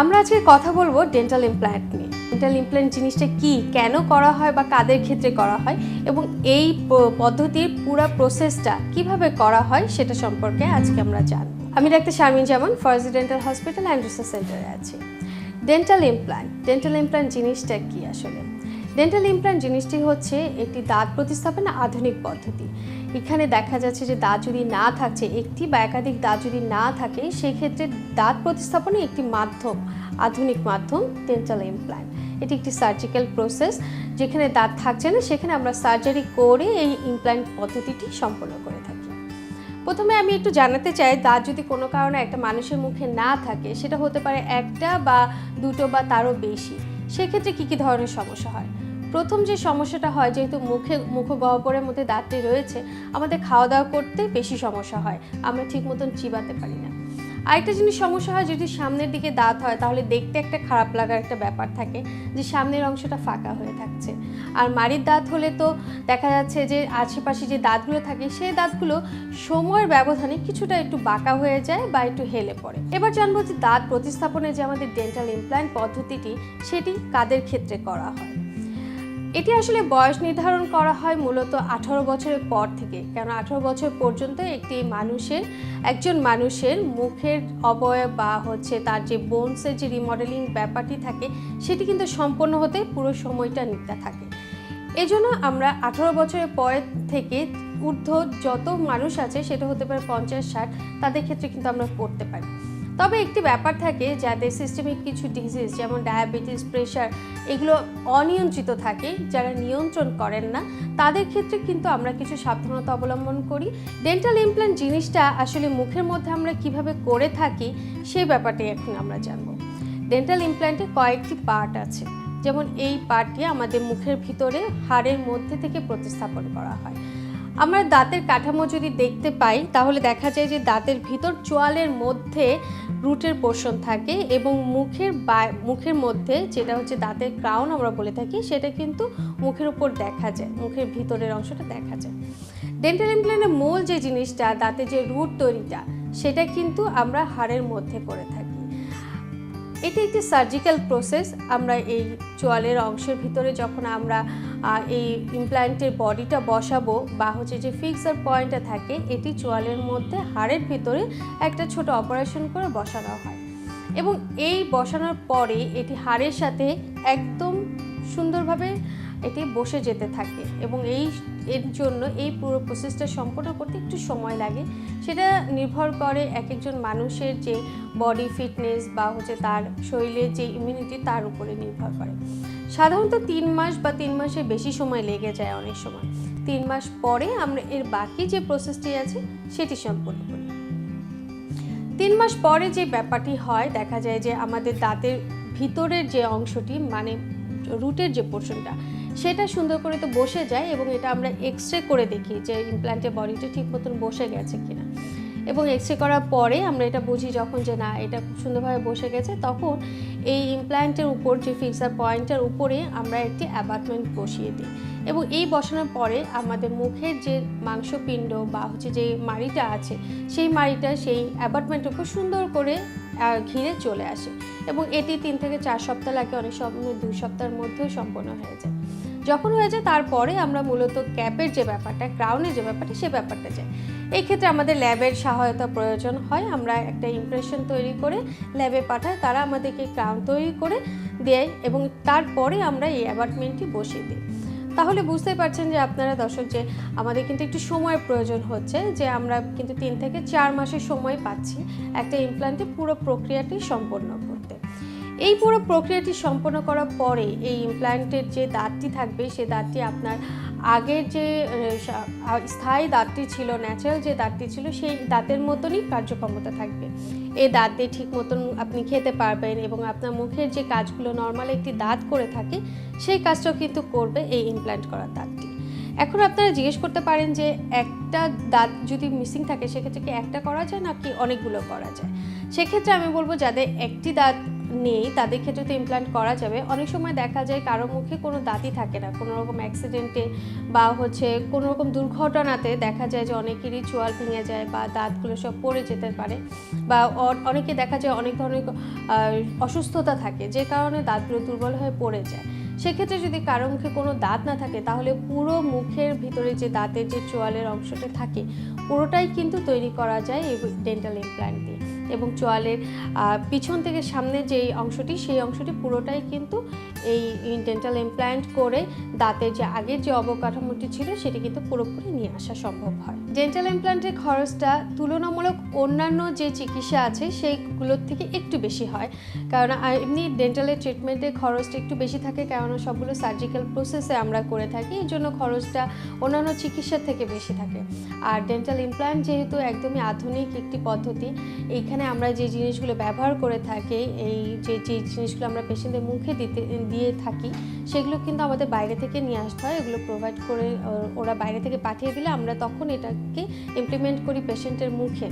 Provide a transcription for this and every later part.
আমরা আজকে কথা বলবো ডেন্টাল ইমপ্ল্যান্ট নিয়ে। ডেন্টাল ইমপ্ল্যান্ট জিনিসটা কি, কেন করা হয় বা কাদের ক্ষেত্রে করা হয় এবং এই পদ্ধতির পুরো প্রসেসটা কিভাবে করা হয় সেটা সম্পর্কে আজকে আমরা জানবো। আমি doctor Sharmin Zaman, Farazy dental hospital and research সেন্টারে আছি। ডেন্টাল ইমপ্ল্যান্ট জিনিসটা কি আসলে? ডেন্টাল ইমপ্ল্যান্ট জিনিসটি হচ্ছে একটি দাঁত প্রতিস্থাপনের আধুনিক পদ্ধতি। এখানে দেখা যাচ্ছে যে দাঁত যদি না থাকছে, একটি বা একাধিক দাঁত যদি না থাকে, সেক্ষেত্রে দাঁত প্রতিস্থাপনের একটি মাধ্যম, আধুনিক মাধ্যম ডেন্টাল ইমপ্ল্যান্ট। এটি একটি সার্জিক্যাল প্রসেস, যেখানে দাঁত থাকছে না সেখানে আমরা সার্জারি করে এই ইমপ্ল্যান্ট পদ্ধতিটি সম্পন্ন করে থাকি। প্রথমে আমি একটু জানাতে চাই, দাঁত যদি কোনো কারণে একটা মানুষের মুখে না থাকে, সেটা হতে পারে একটা বা দুটো বা তারও বেশি, সেক্ষেত্রে কী কী ধরনের সমস্যা হয়? প্রথম যে সমস্যাটা হয়, যেহেতু মুখগহ্বরের মধ্যে দাঁতটি রয়েছে, আমাদের খাওয়া দাওয়া করতে বেশি সমস্যা হয়, আমরা ঠিক মতন চিবাতে পারি না। আরেকটা জিনিস সমস্যা হয়, যদি সামনের দিকে দাঁত হয় তাহলে দেখতে একটা খারাপ লাগার একটা ব্যাপার থাকে, যে সামনের অংশটা ফাঁকা হয়ে থাকছে। আর মাড়ির দাঁত হলে তো দেখা যাচ্ছে যে আশেপাশে যে দাঁতগুলো থাকে, সেই দাঁতগুলো সময়ের ব্যবধানে কিছুটা একটু বাঁকা হয়ে যায় বা একটু হেলে পড়ে। এবার জানবো যে দাঁত প্রতিস্থাপনের যে আমাদের ডেন্টাল ইমপ্ল্যান্ট পদ্ধতিটি, সেটি কাদের ক্ষেত্রে করা হয়। এটি আসলে বয়স নির্ধারণ করা হয় মূলত 18 বছরের পর থেকে, কারণ 18 বছর পর্যন্ত একজন মানুষের মুখের অবয়ব বা তার যে বোনসের যে রিমডেলিং ব্যাপারটি থাকে, সেটি কিন্তু সম্পন্ন হতে পুরো সময়টা নিতে থাকে। এজন্য আমরা 18 বছরের পর থেকে ঊর্ধ্ব যত মানুষ আছে, সেটা হতে পারে 50-60, তাদের ক্ষেত্রে কিন্তু আমরা করতে পারি। তবে একটি ব্যাপার থাকে, যাদের সিস্টেমিক কিছু ডিজিজ যেমন ডায়াবেটিস, প্রেশার, এগুলো অনিয়ন্ত্রিত থাকে, যারা নিয়ন্ত্রণ করেন না, তাদের ক্ষেত্রে কিন্তু আমরা কিছু সাবধানতা অবলম্বন করি। ডেন্টাল ইমপ্ল্যান্ট জিনিসটা আসলে মুখের মধ্যে আমরা কিভাবে করে থাকি, সেই ব্যাপারটি এখন আমরা জানবো। ডেন্টাল ইমপ্ল্যান্টে কয়েকটি পার্ট আছে, যেমন এই পার্টটি আমাদের মুখের ভিতরে হাড়ের মধ্যে থেকে প্রতিস্থাপন করা হয়। আমরা দাঁতের কাঠামো যদি দেখতে পাই, তাহলে দেখা যায় যে দাঁতের ভিতর চোয়ালের মধ্যে রুটের পোর্শন থাকে এবং মুখের মধ্যে যেটা হচ্ছে দাঁতের ক্রাউন আমরা বলে থাকি, সেটা কিন্তু মুখের উপর দেখা যায়, মুখের ভিতরের অংশটা দেখা যায়। ডেন্টাল ইমপ্ল্যান্টের মূল যে জিনিসটা, দাঁতের যে রুট তৈরিটা, সেটা কিন্তু আমরা হাড়ের মধ্যে করে থাকি। এটি একটি সার্জিক্যাল প্রসেস। আমরা এই চোয়ালের অংশের ভিতরে যখন আমরা এই ইমপ্ল্যান্টের বডিটা বসাবো বা যে ফিক্সার পয়েন্টটা থাকে, এটি চোয়ালের মধ্যে হাড়ের ভিতরে একটা ছোট অপারেশন করে বসানো হয় এবং এই বসানোর পরে এটি হাড়ের সাথে একদম সুন্দরভাবে এটি বসে যেতে থাকে এবং এর জন্য এই পুরো প্রসেসটা সম্পন্ন করতে একটু সময় লাগে। সেটা নির্ভর করে এক একজন মানুষের যে বডি ফিটনেস বা তার শরীরের যে ইমিউনিটি, তার উপরে নির্ভর করে। সাধারণত 3 মাস বা 3 মাসের বেশি সময় লেগে যায় অনেক সময়। 3 মাস পরে আমরা এর বাকি যে প্রসেসটি আছে সেটি সম্পন্ন করি। 3 মাস পরে যে ব্যাপারটি হয়, দেখা যায় যে আমাদের দাঁতের ভিতরের যে অংশটি, মানে রুটের যে পোর্শনটা, সেটা সুন্দর করে তো বসে যায় এবং এটা আমরা এক্সরে করে দেখি যে ইমপ্ল্যান্টের বডিটা ঠিক মতন বসে গেছে কিনা। এবং এক্সরে করার পরে আমরা এটা বুঝি যখন যে না, এটা খুব সুন্দরভাবে বসে গেছে, তখন এই ইমপ্ল্যান্টের উপর যে ফিক্সার পয়েন্টের উপরে আমরা একটি অ্যাবাটমেন্ট বসিয়ে দিই এবং এই বসানোর পরে আমাদের মুখের যে মাংসপিণ্ড বা যে মাড়িটা আছে, সেই মাড়িটা সেই অ্যাবাটমেন্টের উপর সুন্দর করে ঘিরে চলে আসে এবং এটি 3 থেকে 4 সপ্তাহ লাগে, অনেক সময় 2 সপ্তাহের মধ্যেও সম্পন্ন হয়ে যায়। যখন হয়ে যায়, তারপরে আমরা মূলত ক্যাপের যে ব্যাপারটা, ক্রাউনের যে ব্যাপারটা, সে ব্যাপারটা যায়। এই ক্ষেত্রে আমাদের ল্যাবের সহায়তা প্রয়োজন হয়। আমরা একটা ইমপ্রেশন তৈরি করে ল্যাবে পাঠাই, তারা আমাদেরকে ক্রাউন তৈরি করে দেয় এবং তারপরে আমরা এই অ্যাবাটমেন্টটি বসিয়ে দিই। তাহলে বুঝতেই পারছেন যে আপনারা দর্শক, যে আমাদের কিন্তু একটু সময়ের প্রয়োজন হচ্ছে, যে আমরা কিন্তু 3 থেকে 4 মাসের সময় পাচ্ছি একটা ইমপ্ল্যান্টে পুরো প্রক্রিয়াটি সম্পন্ন করতে। এই পুরো প্রক্রিয়াটি সম্পন্ন করার পরে এই ইমপ্ল্যান্টের যে দাঁতটি থাকবে, সেই দাঁতটি আপনার আগের যে স্থায়ী দাঁতটি ছিল, ন্যাচারাল যে দাঁতটি ছিল, সেই দাঁতের মতনই কার্যক্ষমতা থাকবে। এই দাঁত দিয়ে ঠিক মতন আপনি খেতে পারবেন এবং আপনার মুখের যে কাজগুলো নর্মাল একটি দাঁত করে থাকে, সেই কাজটাও কিন্তু করবে এই ইমপ্ল্যান্ট করা দাঁতটি। এখন আপনারা জিজ্ঞেস করতে পারেন যে একটা দাঁত যদি মিসিং থাকে, সেক্ষেত্রে কি একটা করা যায় নাকি অনেকগুলো করা যায়? সেক্ষেত্রে আমি বলবো, যাদের একটি দাঁত নেই তাদের ক্ষেত্রে তো ইমপ্ল্যান্ট করা যাবে। অনেক সময় দেখা যায় কারো মুখে কোনো দাঁতই থাকে না, কোনো রকম অ্যাক্সিডেন্টে বা কোনো রকম দুর্ঘটনাতে দেখা যায় যে অনেকেরই চোয়াল ভেঙে যায় বা দাঁতগুলো সব পড়ে যেতে পারে, বা অনেকে দেখা যায় অনেক ধরনের অসুস্থতা থাকে যে কারণে দাঁতগুলো দুর্বল হয়ে পড়ে যায়। সেক্ষেত্রে যদি কারো মুখে কোনো দাঁত না থাকে তাহলে পুরো মুখের ভিতরে যে দাঁতের যে চোয়ালের অংশটা থাকে পুরোটাই কিন্তু তৈরি করা যায় এই ডেন্টাল ইমপ্ল্যান্ট দিয়ে। এবং চোয়ালের পিছন থেকে সামনের যে অংশটি সেই অংশটি পুরোটাই কিন্তু এই ডেন্টাল ইমপ্ল্যান্ট করে দাঁতের যে আগের যে অবকাঠামোটি ছিল সেটি কিন্তু পুরোপুরি নিয়ে আসা সম্ভব হয়। ডেন্টাল ইমপ্ল্যান্টের খরচটা তুলনামূলক অন্যান্য যে চিকিৎসা আছে সেইগুলোর থেকে একটু বেশি হয়, কারণ এমনি ডেন্টালের ট্রিটমেন্টের খরচটা একটু বেশি থাকে, কারণ সবগুলো সার্জিক্যাল প্রসেসে আমরা করে থাকি, এই জন্য খরচটা অন্যান্য চিকিৎসার থেকে বেশি থাকে। আর ডেন্টাল ইমপ্ল্যান্ট যেহেতু একদমই আধুনিক একটি পদ্ধতি, এইখানে আমরা যে জিনিসগুলো ব্যবহার করে থাকি, এই যে জিনিসগুলো আমরা পেশেন্টের মুখে দিয়ে থাকি সেগুলো কিন্তু আমাদের বাইরে থেকে নিয়ে আসতে হয়। এগুলো প্রোভাইড করে ওরা বাইরে থেকে পাঠিয়ে দিলে আমরা তখন এটাকে ইমপ্লিমেন্ট করি পেশেন্টের মুখে।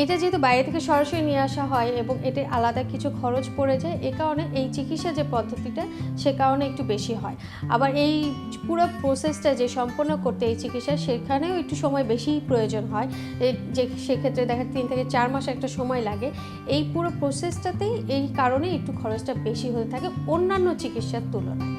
এটা যেহেতু বাইরে থেকে সরাসরি নিয়ে আসা হয় এবং এতে আলাদা কিছু খরচ পড়ে যায়, এ কারণে এই চিকিৎসা যে পদ্ধতিটা সে কারণে একটু বেশি হয়। আবার এই পুরো প্রসেসটা যে সম্পন্ন করতে এই চিকিৎসা সেখানেও একটু সময় বেশি প্রয়োজন হয়, যে সেক্ষেত্রে দেখা 3 থেকে 4 মাস একটা সময় লাগে। এই পুরো প্রসেসটাতেই এই কারণে একটু খরচটা বেশি হয়ে থাকে অন্যান্য চিকিৎসার তুলনায়।